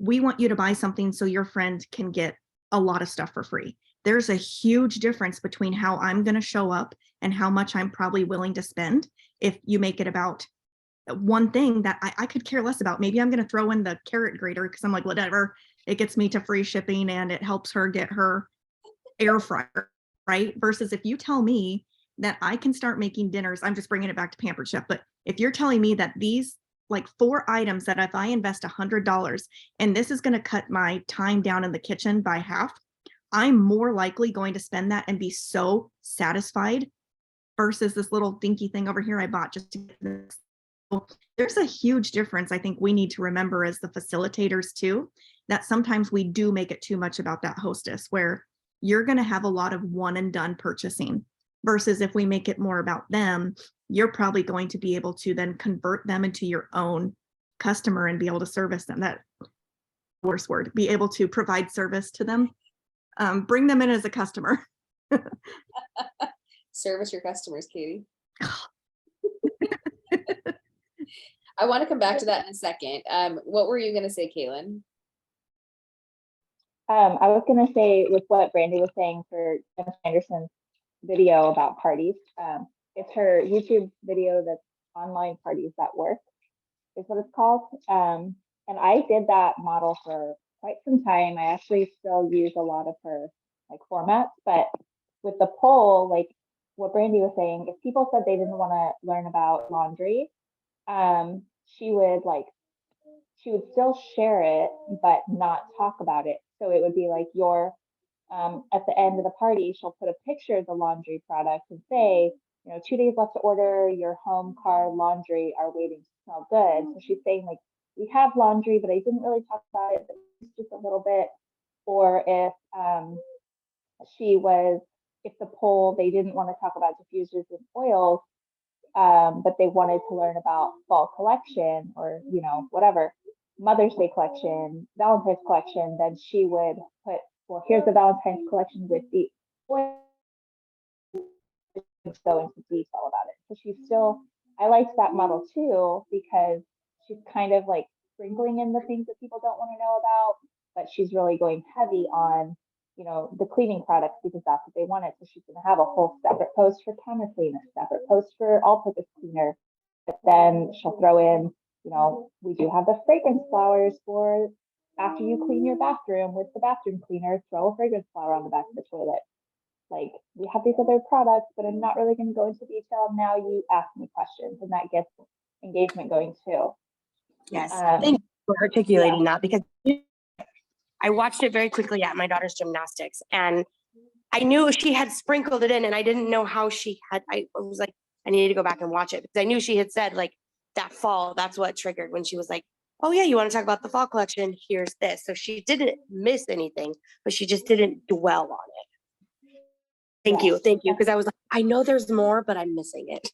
we want you to buy something so your friend can get a lot of stuff for free. There's a huge difference between how I'm going to show up and how much I'm probably willing to spend if you make it about one thing that I could care less about. Maybe I'm going to throw in the carrot grater because I'm like, whatever, it gets me to free shipping and it helps her get her air fryer, right? Versus if you tell me that I can start making dinners, I'm just bringing it back to Pampered Chef, but if you're telling me that these like 4 items that if I invest $100 and this is going to cut my time down in the kitchen by half, I'm more likely going to spend that and be so satisfied versus this little dinky thing over here I bought just to get this. There's a huge difference. I think we need to remember as the facilitators too, that sometimes we do make it too much about that hostess, where you're going to have a lot of one and done purchasing, versus if we make it more about them, you're probably going to be able to then convert them into your own customer and be able to service them. That worst word, be able to provide service to them, bring them in as a customer. Service your customers, Katie. I want to come back to that in a second. What were you going to say, Caitlin? I was going to say with what Brandy was saying for Jennifer Anderson, video about parties. It's her YouTube video that's online parties that work is what it's called. And I did that model for quite some time. I actually still use a lot of her like formats, but with the poll, like what Brandy was saying, if people said they didn't want to learn about laundry, she would still share it, but not talk about it. So it would be like at the end of the party, she'll put a picture of the laundry product and say, 2 days left to order, your home, car, laundry are waiting to smell good. So she's saying like, we have laundry, but I didn't really talk about it, but just a little bit. Or if the poll, they didn't want to talk about diffusers and oils, but they wanted to learn about fall collection or, whatever, Mother's Day collection, Valentine's collection, then she would put, well, here's the Valentine's collection with the oil, go into detail about it. So I liked that model too, because she's kind of like sprinkling in the things that people don't want to know about, but she's really going heavy on, the cleaning products because that's what they wanted. So she's going to have a whole separate post for counter cleaner, separate post for all-purpose cleaner. But then she'll throw in, we do have the fragrance flowers for after you clean your bathroom with the bathroom cleaner, throw a fragrance flower on the back of the toilet. Like, we have these other products, but I'm not really going to go into detail. Now you ask me questions, and that gets engagement going too. Yes, thank you for articulating that, because I watched it very quickly at my daughter's gymnastics, and I knew she had sprinkled it in, and I didn't know how she had. I was like, I needed to go back and watch it because I knew she had said like that fall. That's what triggered when she was like, "Oh yeah, you want to talk about the fall collection? Here's this." So she didn't miss anything, but she just didn't dwell on it. Thank you, because I was like, I know there's more, but I'm missing it.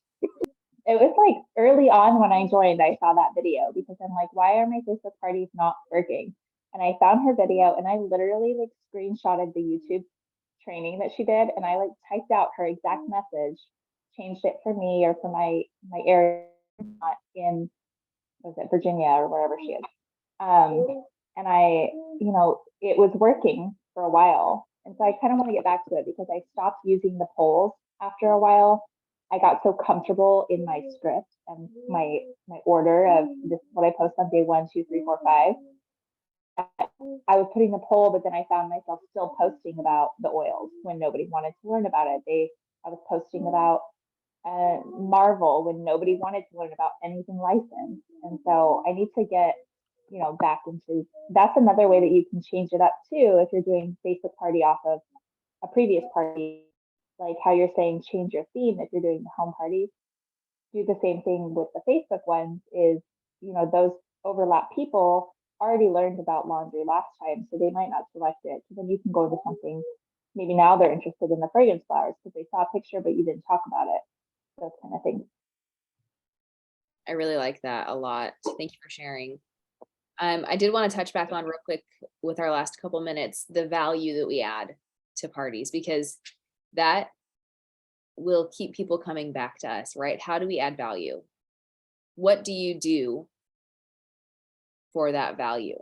It was like early on when I joined, I saw that video because I'm like, why are my Facebook parties not working? And I found her video and I literally like screenshotted the YouTube training that she did, and I like typed out her exact message, changed it for me or for my area, not in, was it Virginia or wherever she is. And it was working for a while. And so I kind of want to get back to it because I stopped using the polls after a while. I got so comfortable in my script and my order of this, what I post on day 1, 2, 3, 4, 5. I was putting the poll, but then I found myself still posting about the oils when nobody wanted to learn about it. I was posting about Marvel when nobody wanted to learn about anything licensed. And so I need to get, back into, that's another way that you can change it up too. If you're doing Facebook party off of a previous party, like how you're saying, change your theme. If you're doing the home parties, do the same thing with the Facebook ones is, those overlap people already learned about laundry last time, so they might not select it. So then you can go to something, maybe now they're interested in the fragrance flowers because they saw a picture, but you didn't talk about it. Those kind of things. I really like that a lot. Thank you for sharing. I did want to touch back on real quick with our last couple minutes, the value that we add to parties, because that will keep people coming back to us, right? How do we add value? What do you do for that value?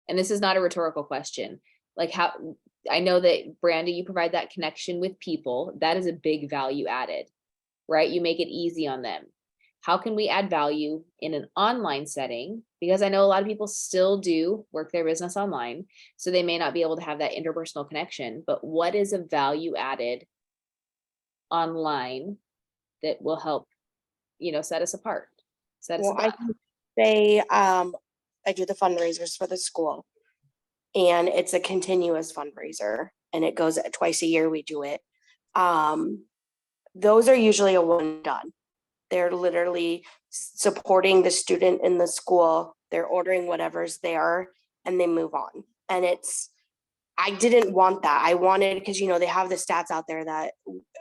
And this is not a rhetorical question. Like, how, I know that Brandy, you provide that connection with people. That is a big value added, right? You make it easy on them. How can we add value in an online setting? Because I know a lot of people still do work their business online, so they may not be able to have that interpersonal connection, but what is a value added online that will help, set us apart? I can say I do the fundraisers for the school, and it's a continuous fundraiser, and it goes twice a year. We do it. Those are usually a one and done. They're literally supporting the student in the school. They're ordering whatever's there and they move on. And I didn't want that. I wanted, because, they have the stats out there that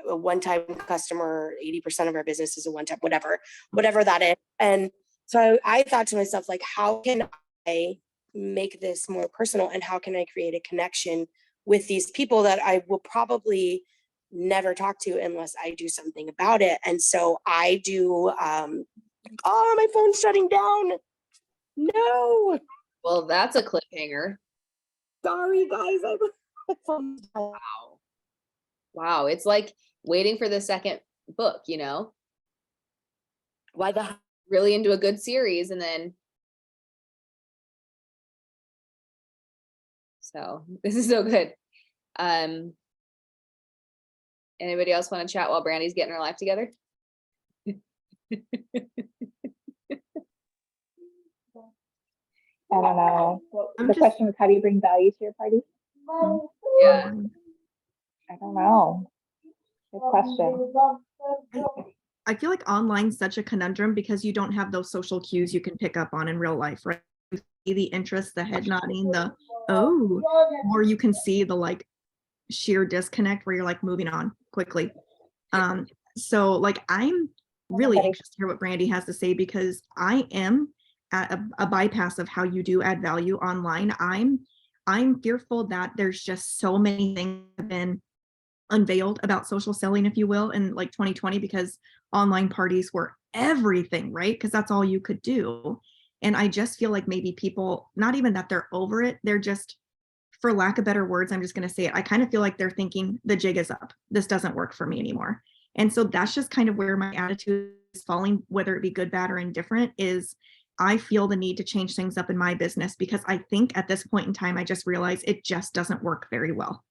a one-time customer, 80% of our business is a one-time, whatever that is. And so I thought to myself, like, how can I make this more personal, and how can I create a connection with these people that I will probably never talk to unless I do something about it? And so I do, my phone's shutting down. No. Well, that's a cliffhanger. Sorry, guys. Wow. Wow, it's like waiting for the second book, you know? Why the Really into a good series and then so this is so good. Anybody else want to chat while Brandy's getting her life together? I don't know. Well, I'm the just- question was, how do you bring value to your party? Yeah. I don't know. Good question. I feel like online's such a conundrum because you don't have those social cues you can pick up on in real life, right? You see the interest, the head nodding, the oh, or you can see the like sheer disconnect where you're like moving on quickly. So like I'm really anxious to hear what Brandy has to say because I am at a bypass of how you do add value online. I'm fearful that there's just so many things that have been unveiled about social selling, if you will, in like 2020 because online parties were everything, right? Because that's all you could do. And I just feel like maybe people, not even that they're over it, they're just, for lack of better words, I'm just going to say it. I kind of feel like they're thinking the jig is up. This doesn't work for me anymore. And so that's just kind of where my attitude is falling, whether it be good, bad, or indifferent, is I feel the need to change things up in my business because I think at this point in time, I just realized it just doesn't work very well.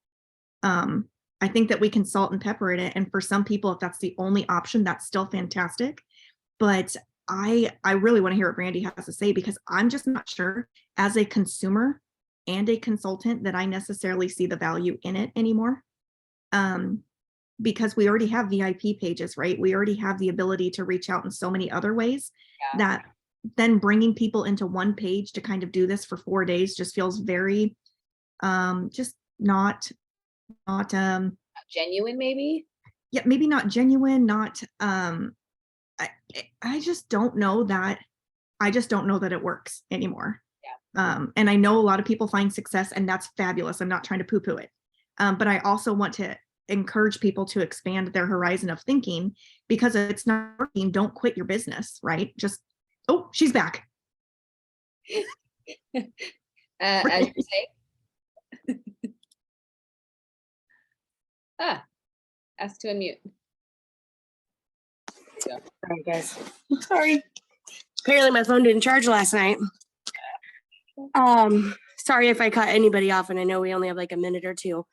I think that we can salt and pepper it. And for some people, if that's the only option, that's still fantastic. But I really want to hear what Brandy has to say because I'm just not sure as a consumer and a consultant that I necessarily see the value in it anymore. Because we already have VIP pages, right? We already have the ability to reach out in so many other ways that then bringing people into one page to kind of do this for 4 days just feels very just not Genuine, maybe? yeah, maybe not genuine, not I just don't know that it works anymore. And I know a lot of people find success and that's fabulous. I'm not trying to poo-poo it. But I also want to encourage people to expand their horizon of thinking because if it's not working, don't quit your business, right? Just, oh, she's back. As you say. Ask to unmute. Sorry, guys. Sorry. Apparently my phone didn't charge last night. Sorry if I cut anybody off, and I know we only have like a minute or two.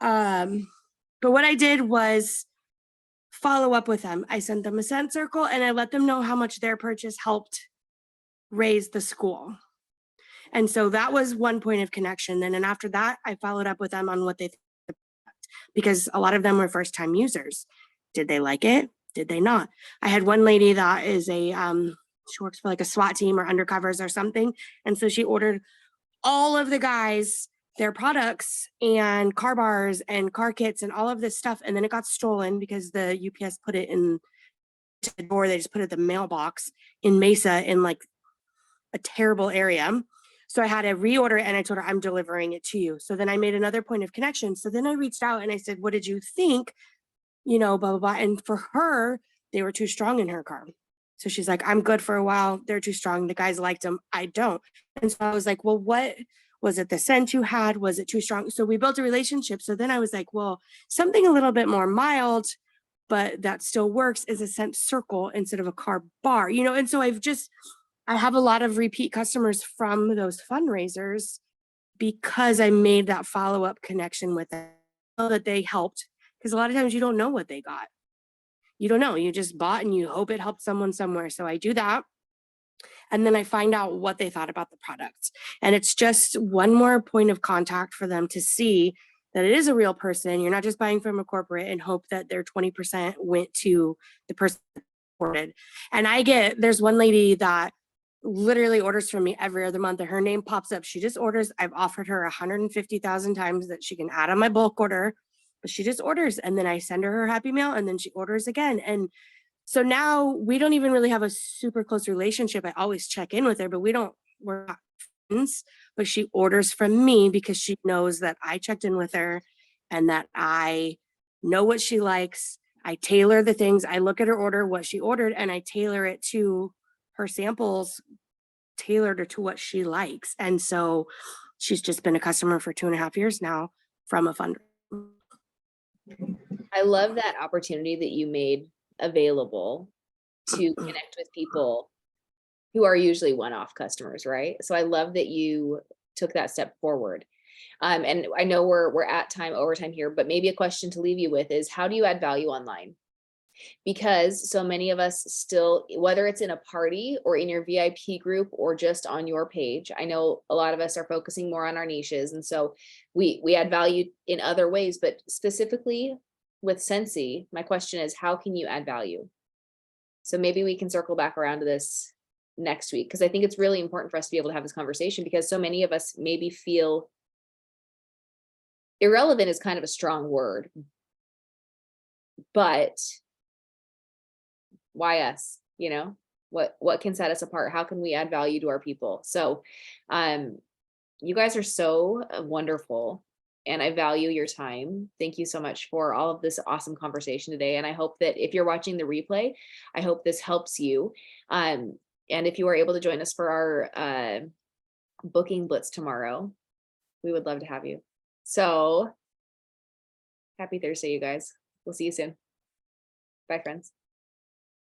But what I did was follow up with them. I sent them a scent circle and I let them know how much their purchase helped raise the school. And so that was one point of connection. And then after that, I followed up with them on what they thought, because a lot of them were first time users. Did they like it? Did they not? I had one lady that is she works for like a SWAT team or undercovers or something. And so she ordered all of the guys their products and car bars and car kits and all of this stuff. And then it got stolen because the UPS put it in the door. They just put it in the mailbox in Mesa in like a terrible area. So I had to reorder it and I told her I'm delivering it to you. So then I made another point of connection. So then I reached out and I said, what did you think? You know, blah, blah, blah. And for her, they were too strong in her car. So she's like, I'm good for a while. They're too strong. The guys liked them. I don't. And so I was like, well, what was it? The scent you had? Was it too strong? So we built a relationship. So then I was like, well, something a little bit more mild, but that still works is a scent circle instead of a car bar, you know? And so I have a lot of repeat customers from those fundraisers because I made that follow-up connection with them, that they helped. Because a lot of times you don't know what they got. You don't know, you just bought and you hope it helped someone somewhere. So I do that. And then I find out what they thought about the product. And it's just one more point of contact for them to see that it is a real person. You're not just buying from a corporate and hope that their 20% went to the person that ordered. And there's one lady that literally orders from me every other month and her name pops up. She just orders. I've offered her 150,000 times that she can add on my bulk order, but she just orders. And then I send her happy mail and then she orders again. And so now we don't even really have a super close relationship. I always check in with her, but we're not friends, but she orders from me because she knows that I checked in with her and that I know what she likes. I tailor the things. I look at her order, what she ordered, and I tailor it to her samples, tailored her to what she likes. And so she's just been a customer for 2.5 years now from a fundraiser. I love that opportunity that you made available to connect with people who are usually one-off customers, right? So I love that you took that step forward. And I know we're at overtime here, but maybe a question to leave you with is, how do you add value online? Because so many of us still, whether it's in a party or in your VIP group or just on your page, I know a lot of us are focusing more on our niches. And so we add value in other ways, but specifically with Scentsy, my question is, how can you add value? So maybe we can circle back around to this next week, because I think it's really important for us to be able to have this conversation, because so many of us maybe feel irrelevant is kind of a strong word, but why us? You know, what can set us apart? How can we add value to our people? So you guys are so wonderful, and I value your time. Thank you so much for all of this awesome conversation today. And I hope that if you're watching the replay, I hope this helps you. And if you are able to join us for our booking blitz tomorrow, we would love to have you. So happy Thursday, you guys. We'll see you soon. Bye, friends.